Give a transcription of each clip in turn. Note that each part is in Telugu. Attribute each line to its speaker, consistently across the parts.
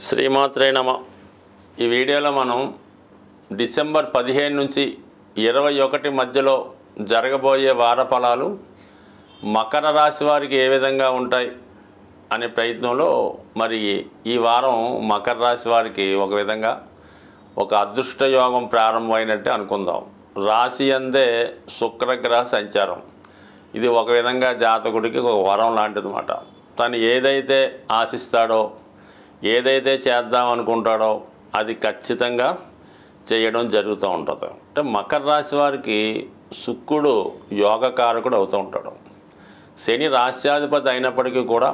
Speaker 1: శ్రీమాత్రే నమ. ఈ వీడియోలో మనం డిసెంబర్ 15 నుంచి 21 మధ్యలో జరగబోయే వార ఫలాలు మకర రాశి వారికి ఏ విధంగా ఉంటాయి అనే ప్రయత్నంలో మరి ఈ వారం మకర రాశి వారికి ఒక విధంగా ఒక అదృష్ట యోగం ప్రారంభమైనట్టే అనుకుందాం. రాశి అందే శుక్రగ్రహ సంచారం. ఇది ఒక విధంగా జాతకుడికి ఒక వరం లాంటిదన్నమాట. తను ఏదైతే ఆశిస్తాడో, ఏదైతే చేద్దాం అనుకుంటాడో అది ఖచ్చితంగా చేయడం జరుగుతూ ఉంటుంది. అంటే మకర రాశి వారికి శుక్రుడు యోగకారకుడు అవుతూ ఉంటాడు. శని రాశ్యాధిపతి అయినప్పటికీ కూడా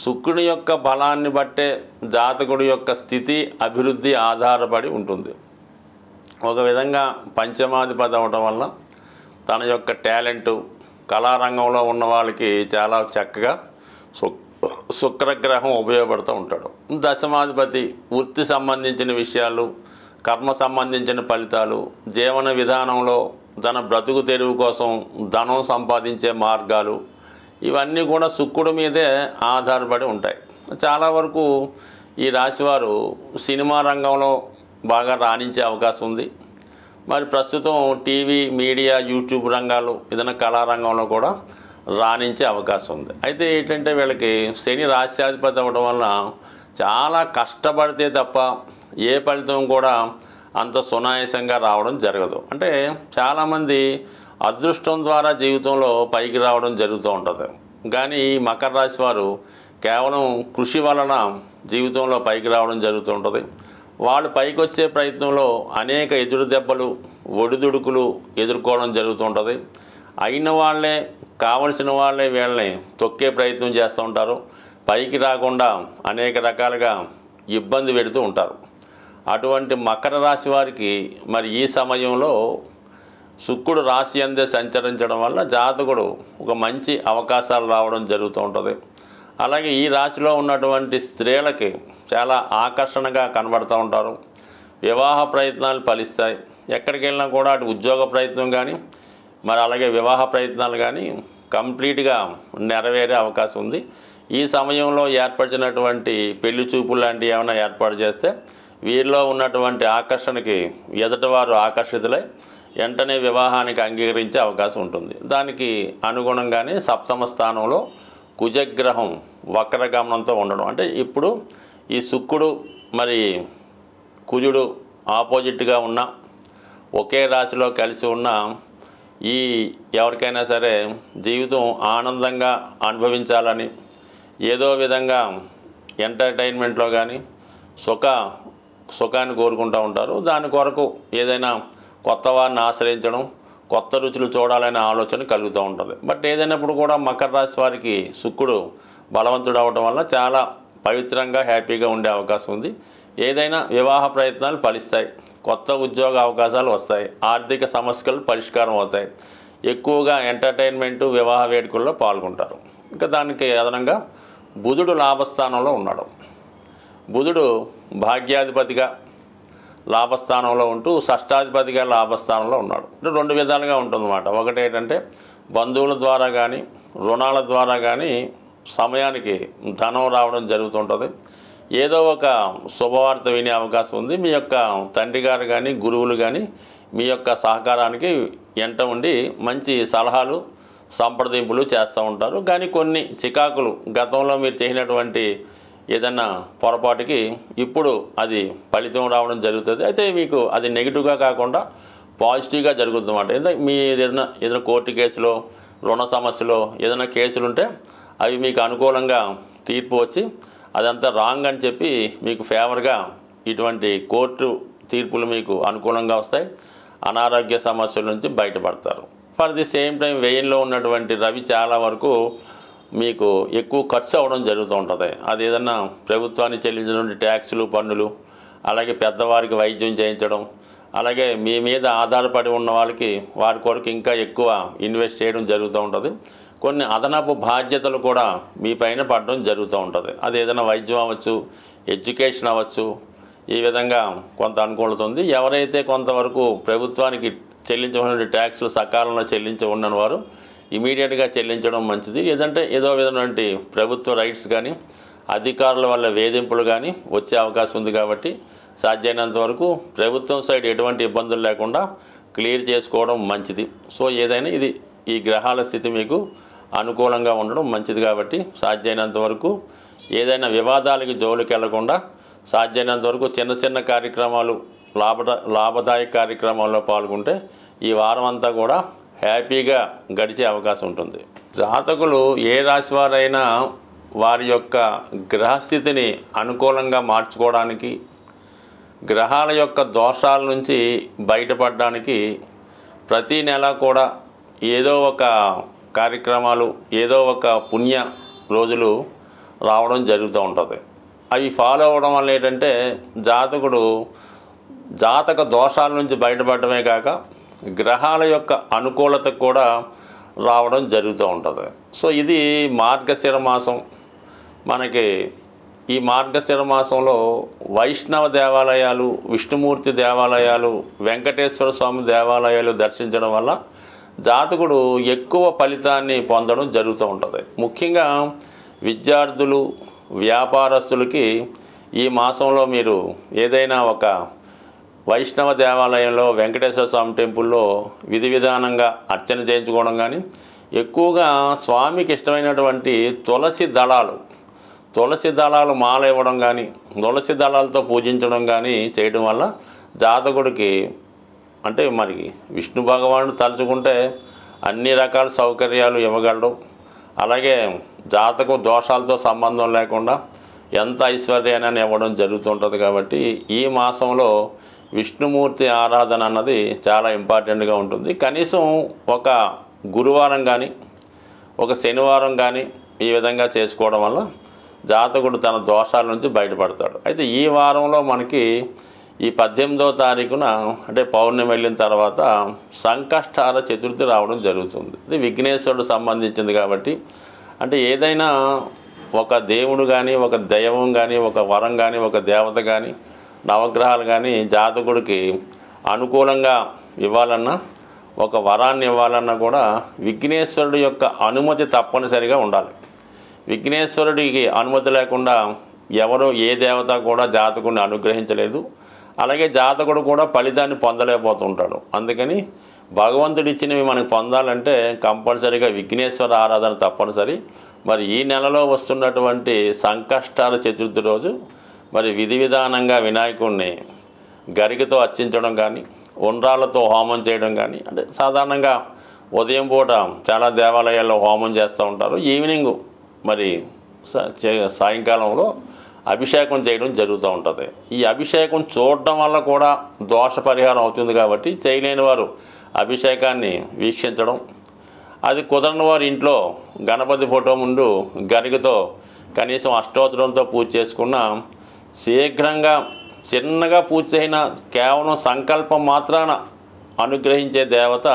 Speaker 1: శుక్రుని యొక్క బలాన్ని బట్టే జాతకుడి యొక్క స్థితి అభివృద్ధి ఆధారపడి ఉంటుంది. ఒక విధంగా పంచమాధిపతి అవడం వల్ల తన యొక్క టాలెంటు కళారంగంలో ఉన్న వాళ్ళకి చాలా చక్కగా శుక్రగ్రహం ఉపయోగపడుతూ ఉంటాడు. దశమాధిపతి వృత్తి సంబంధించిన విషయాలు, కర్మ సంబంధించిన ఫలితాలు, జీవన విధానంలో తన బ్రతుకు తెరువు కోసం ధనం సంపాదించే మార్గాలు, ఇవన్నీ కూడా శుక్రుడి మీదే ఆధారపడి ఉంటాయి. చాలా వరకు ఈ రాశివారు సినిమా రంగంలో బాగా రాణించే అవకాశం ఉంది. మరి ప్రస్తుతం టీవీ, మీడియా, యూట్యూబ్ రంగాలు, ఏదైనా కళారంగంలో కూడా రాణించే అవకాశం ఉంది. అయితే ఏంటంటే వీళ్ళకి శని రాశ్యాధిపతి అవ్వడం వల్ల చాలా కష్టపడితే తప్ప ఏ ఫలితం కూడా అంత సునాయాసంగా రావడం జరగదు. అంటే చాలామంది అదృష్టం ద్వారా జీవితంలో పైకి రావడం జరుగుతూ ఉంటుంది. కానీ ఈ మకర రాశి వారు కేవలం కృషి వలన జీవితంలో పైకి రావడం జరుగుతూ ఉంటుంది. వాళ్ళు పైకి వచ్చే ప్రయత్నంలో అనేక ఎదురు దెబ్బలు, ఒడిదుడుకులు ఎదుర్కోవడం జరుగుతూ ఉంటుంది. అయిన వాళ్ళే, కావలసిన వాళ్ళే వీళ్ళని తొక్కే ప్రయత్నం చేస్తూ ఉంటారు. పైకి రాకుండా అనేక రకాలుగా ఇబ్బంది పెడుతూ ఉంటారు. అటువంటి మకర రాశి వారికి మరి ఈ సమయంలో శుక్రుడు రాశి అందే సంచరించడం వల్ల జాతకుడు ఒక మంచి అవకాశాలు రావడం జరుగుతూ ఉంటుంది. అలాగే ఈ రాశిలో ఉన్నటువంటి స్త్రీలకి చాలా ఆకర్షణగా కనబడుతూ ఉంటారు. వివాహ ప్రయత్నాలు ఫలిస్తాయి. ఎక్కడికి వెళ్ళినా కూడా అటు ఉద్యోగ ప్రయత్నం కానీ, మరి అలాగే వివాహ ప్రయత్నాలు కానీ కంప్లీట్గా నెరవేరే అవకాశం ఉంది. ఈ సమయంలో ఏర్పరిచినటువంటి పెళ్లి చూపులు లాంటివి ఏమైనా ఏర్పాటు చేస్తే వీరిలో ఉన్నటువంటి ఆకర్షణకి ఎదుటివారు ఆకర్షితులై వెంటనే వివాహానికి అంగీకరించే అవకాశం ఉంటుంది. దానికి అనుగుణంగానే సప్తమ స్థానంలో కుజగ్రహం వక్రగమనంతో ఉండడం. అంటే ఇప్పుడు ఈ శుక్రుడు మరి కుజుడు ఆపోజిట్గా ఉన్న ఒకే రాశిలో కలిసి ఉన్న ఈ ఎవరికైనా సరే జీవితం ఆనందంగా అనుభవించాలని, ఏదో విధంగా ఎంటర్టైన్మెంట్లో కానీ సుఖాన్ని కోరుకుంటూ ఉంటారు. దాని కొరకు ఏదైనా కొత్త వారిని ఆశ్రయించడం, కొత్త రుచులు చూడాలనే ఆలోచన కలుగుతూ ఉంటుంది. బట్ ఏదైనప్పుడు కూడా మకర రాశి వారికి శుక్రుడు బలవంతుడు అవడం వల్ల చాలా పవిత్రంగా హ్యాపీగా ఉండే అవకాశం ఉంది. ఏదైనా వివాహ ప్రయత్నాలు ఫలిస్తాయి, కొత్త ఉద్యోగ అవకాశాలు వస్తాయి, ఆర్థిక సమస్యలు పరిష్కారం అవుతాయి, ఎక్కువగా ఎంటర్టైన్మెంటు, వివాహ వేడుకల్లో పాల్గొంటారు. ఇంకా దానికి అదనంగా బుధుడు లాభస్థానంలో ఉన్నాడు. బుధుడు భాగ్యాధిపతిగా లాభస్థానంలో ఉంటూ షష్టాధిపతిగా లాభస్థానంలో ఉన్నాడు. అంటే రెండు విధాలుగా ఉంటుందన్నమాట. ఒకటి ఏంటంటే బంధువుల ద్వారా కానీ, రుణాల ద్వారా కానీ సమయానికి ధనం రావడం జరుగుతుంటుంది. ఏదో ఒక శుభవార్త వినే అవకాశం ఉంది. మీ యొక్క తండ్రి గారు కానీ, గురువులు కానీ మీ యొక్క సహకారానికి ఎంట ఉండి మంచి సలహాలు, సంప్రదింపులు చేస్తూ ఉంటారు. కానీ కొన్ని చికాకులు గతంలో మీరు చేసినటువంటి ఏదన్నా పొరపాటుకి ఇప్పుడు అది ఫలితం రావడం జరుగుతుంది. అయితే మీకు అది నెగిటివ్గా కాకుండా పాజిటివ్గా జరుగుతుందన్నమాట. ఎందుకంటే మీ ఏదైనా కోర్టు కేసులో, రుణ సమస్యలో ఏదైనా కేసులు ఉంటే అవి మీకు అనుకూలంగా తీర్పు వచ్చి అదంతా రాంగ్ అని చెప్పి మీకు ఫేవర్గా ఇటువంటి కోర్టు తీర్పులు మీకు అనుకూలంగా వస్తాయి. అనారోగ్య సమస్యల నుంచి బయటపడతారు. ఫర్ ది సేమ్ టైం వ్యయంలో ఉన్నటువంటి రవి చాలా వరకు మీకు ఎక్కువ ఖర్చు అవ్వడం జరుగుతూ ఉంటుంది. అది ఏదన్నా ప్రభుత్వానికి చెల్లించినటువంటి ట్యాక్సులు, పన్నులు, అలాగే పెద్దవారికి వైద్యం చేయించడం, అలాగే మీ మీద ఆధారపడి ఉన్న వాళ్ళకి వారి కొరకు ఇంకా ఎక్కువ ఇన్వెస్ట్ చేయడం జరుగుతూ ఉంటుంది. కొన్ని అదనపు బాధ్యతలు కూడా మీ పైన పడడం జరుగుతూ ఉంటుంది. అది ఏదైనా వైద్యం అవ్వచ్చు, ఎడ్యుకేషన్ అవ్వచ్చు, ఈ విధంగా కొంత అనుకూలత ఉంది. ఎవరైతే కొంతవరకు ప్రభుత్వానికి చెల్లించవలసిన ట్యాక్సులు సకాలంలో చెల్లించి ఉన్న వారు ఇమీడియట్గా చెల్లించడం మంచిది. ఏదంటే ఏదో విధమైనటువంటి ప్రభుత్వ రైట్స్ కానీ, అధికారుల వల్ల వేధింపులు కానీ వచ్చే అవకాశం ఉంది. కాబట్టి సాధ్యమైనంత వరకు ప్రభుత్వం సైడ్ ఎటువంటి ఇబ్బందులు లేకుండా క్లియర్ చేసుకోవడం మంచిది. సో ఏదైనా ఇది ఈ గ్రహాల స్థితి మీకు అనుకూలంగా ఉండడం మంచిది. కాబట్టి సాధ్యమైనంత వరకు ఏదైనా వివాదాలకి జోలికి వెళ్లకుండా సాధ్యమైనంత వరకు చిన్న చిన్న కార్యక్రమాలు లాభదాయక కార్యక్రమాల్లో పాల్గొంటే ఈ వారం అంతా కూడా హ్యాపీగా గడిచే అవకాశం ఉంటుంది. జాతకులు ఏ రాశి వారైనా వారి యొక్క గ్రహస్థితిని అనుకూలంగా మార్చుకోవడానికి, గ్రహాల యొక్క దోషాల నుంచి బయటపడడానికి ప్రతీ నెల కూడా ఏదో ఒక కార్యక్రమాలు, ఏదో ఒక పుణ్య రోజులు రావడం జరుగుతూ ఉంటుంది. అవి ఫాలో అవ్వడం వల్ల ఏంటంటే జాతక దోషాల నుంచి బయటపడమే కాక గ్రహాల యొక్క అనుకూలతకు కూడా రావడం జరుగుతూ ఉంటుంది. సో ఇది మార్గశిర మాసం. మనకి ఈ మార్గశిర మాసంలో వైష్ణవ దేవాలయాలు, విష్ణుమూర్తి దేవాలయాలు, వెంకటేశ్వర స్వామి దేవాలయాలు దర్శించడం వల్ల జాతకుడు ఎక్కువ ఫలితాన్ని పొందడం జరుగుతూ ఉంటుంది. ముఖ్యంగా విద్యార్థులు, వ్యాపారస్తులకి ఈ మాసంలో మీరు ఏదైనా ఒక వైష్ణవ దేవాలయంలో, వెంకటేశ్వర స్వామి టెంపుల్లో విధి విధానంగా అర్చన చేయించుకోవడం కానీ, ఎక్కువగా స్వామికి ఇష్టమైనటువంటి తులసి దళాలు మాల ఇవ్వడం కానీ, తులసి దళాలతో పూజించడం కానీ చేయడం వల్ల జాతకుడికి అంటే మరి విష్ణు భగవానుడు తలుచుకుంటే అన్ని రకాల సౌకర్యాలు ఇవ్వగలడు. అలాగే జాతకం దోషాలతో సంబంధం లేకుండా ఎంత ఐశ్వర్యాన్ని ఇవ్వడం జరుగుతుంటుంది. కాబట్టి ఈ మాసంలో విష్ణుమూర్తి ఆరాధన అన్నది చాలా ఇంపార్టెంట్గా ఉంటుంది. కనీసం ఒక గురువారం కానీ, ఒక శనివారం కానీ ఈ విధంగా చేసుకోవడం వల్ల జాతకుడు తన దోషాల నుంచి బయటపడతాడు. అయితే ఈ వారంలో మనకి ఈ 18వ తారీఖున అంటే పౌర్ణమి వెళ్ళిన తర్వాత సంకష్టహార చతుర్థి రావడం జరుగుతుంది. ఇది విఘ్నేశ్వరుడు సంబంధించింది. కాబట్టి అంటే ఏదైనా ఒక దేవుడు కానీ, ఒక దైవం కానీ, ఒక వరం కానీ, ఒక దేవత కానీ, నవగ్రహాలు కానీ జాతకుడికి అనుకూలంగా ఇవ్వాలన్నా, ఒక వరాన్ని ఇవ్వాలన్నా కూడా విఘ్నేశ్వరుడు యొక్క అనుమతి తప్పనిసరిగా ఉండాలి. విఘ్నేశ్వరుడికి అనుమతి లేకుండా ఎవరో ఏ దేవత కూడా జాతకుడిని అనుగ్రహించలేదు. అలాగే జాతకుడు కూడా ఫలితాన్ని పొందలేకపోతుంటాడు. అందుకని భగవంతుడు ఇచ్చినవి మనకు పొందాలంటే కంపల్సరీగా విఘ్నేశ్వర ఆరాధన తప్పనిసరి. మరి ఈ నెలలో వస్తున్నటువంటి సంకష్టాల చతుర్థి రోజు మరి విధి విధానంగా వినాయకుడిని గరికతో అర్చించడం కానీ, ఉండ్రాళ్ళతో హోమం చేయడం కానీ, అంటే సాధారణంగా ఉదయం పూట చాలా దేవాలయాల్లో హోమం చేస్తూ ఉంటారు. ఈవినింగ్ మరి సాయంకాలంలో అభిషేకం చేయడం జరుగుతూ ఉంటుంది. ఈ అభిషేకం చూడడం వల్ల కూడా దోష పరిహారం అవుతుంది. కాబట్టి చేయలేని వారు అభిషేకాన్ని వీక్షించడం, అది కుదరని వారు ఇంట్లో గణపతి ఫోటో ముందు గరికతో కనీసం అష్టోత్తరంతో పూజ చేసుకున్న శీఘ్రంగా చిన్నగా పూజ చేసిన కేవలం సంకల్పం మాత్రాన అనుగ్రహించే దేవత